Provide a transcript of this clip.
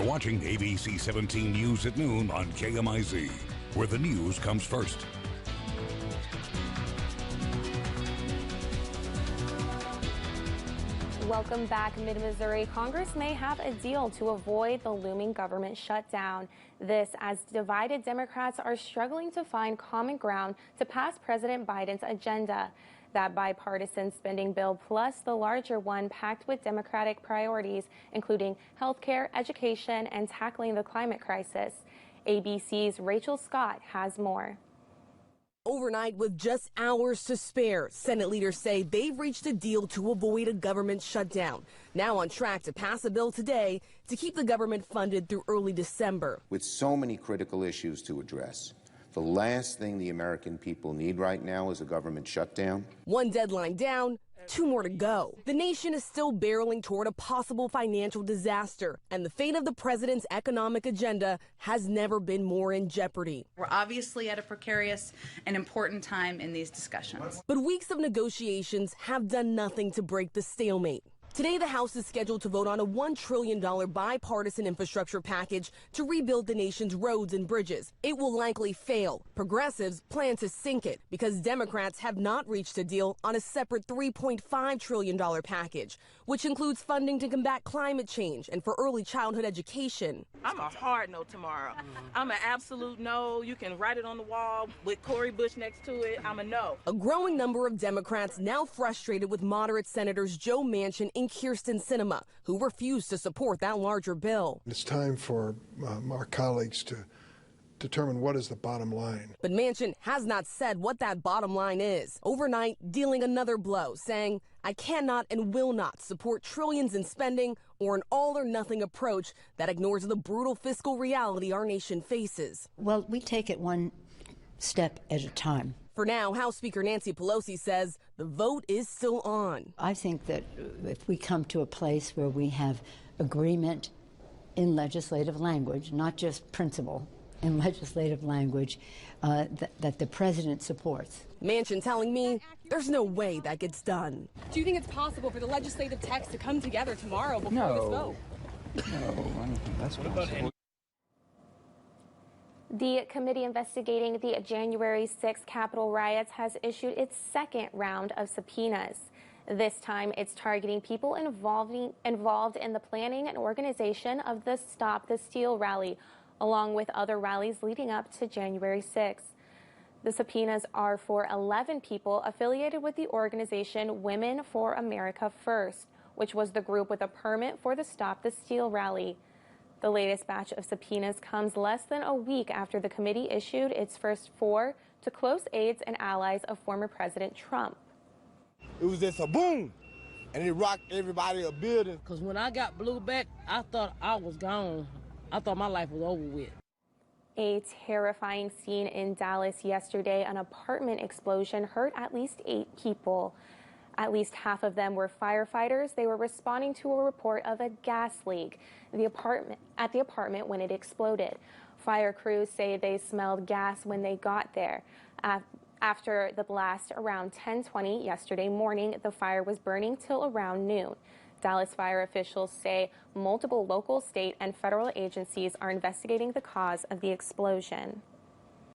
You're watching ABC 17 News at noon on KMIZ, where the news comes first. Welcome back. Mid-Missouri, Congress may have a deal to avoid the looming government shutdown. This as divided Democrats are struggling to find common ground to pass President Biden's agenda. That bipartisan spending bill plus the larger one packed with Democratic priorities, including health care, education, and tackling the climate crisis. ABC's Rachel Scott has more. Overnight, with just hours to spare, Senate leaders say they've reached a deal to avoid a government shutdown. Now on track to pass a bill today to keep the government funded through early December. With so many critical issues to address, the last thing the American people need right now is a government shutdown. One deadline down, 2 more to go. The nation is still barreling toward a possible financial disaster, and the fate of the president's economic agenda has never been more in jeopardy. We're obviously at a precarious and important time in these discussions. But weeks of negotiations have done nothing to break the stalemate. Today, the House is scheduled to vote on a $1 trillion bipartisan infrastructure package to rebuild the nation's roads and bridges. It will likely fail. Progressives plan to sink it because Democrats have not reached a deal on a separate $3.5 trillion package, which includes funding to combat climate change and for early childhood education. I'm a hard no tomorrow. I'm an absolute no. You can write it on the wall with Cori Bush next to it. I'm a no. A growing number of Democrats now frustrated with moderate Senators Joe Manchin and Kyrsten Sinema, who refused to support that larger bill. It's time for our colleagues to determine what is the bottom line. But Manchin has not said what that bottom line is. Overnight, dealing another blow, saying, I cannot and will not support trillions in spending or an all-or-nothing approach that ignores the brutal fiscal reality our nation faces. Well, we take it one step at a time. For now, House Speaker Nancy Pelosi says the vote is still on. I think that if we come to a place where we have agreement in legislative language, not just principle, in legislative language, that the president supports. Manchin telling me there's no way that gets done. Do you think it's possible for the legislative text to come together tomorrow before this vote? No, I don't think that's possible. The committee investigating the January 6th Capitol riots has issued its second round of subpoenas. This time, it's targeting people involved in the planning and organization of the Stop the Steal rally, along with other rallies leading up to January 6th. The subpoenas are for 11 people affiliated with the organization Women for America First, which was the group with a permit for the Stop the Steal rally. The latest batch of subpoenas comes less than a week after the committee issued its first 4 to close aides and allies of former President Trump. It was just a boom, and it rocked everybody a building. Because when I got blew back, I thought I was gone. I thought my life was over with. A terrifying scene in Dallas yesterday. An apartment explosion hurt at least 8 people. At least half of them were firefighters. They were responding to a report of a gas leak at the apartment when it exploded. Fire crews say they smelled gas when they got there. After the blast around 10:20 yesterday morning, the fire was burning till around noon. Dallas fire officials say multiple local, state, and federal agencies are investigating the cause of the explosion.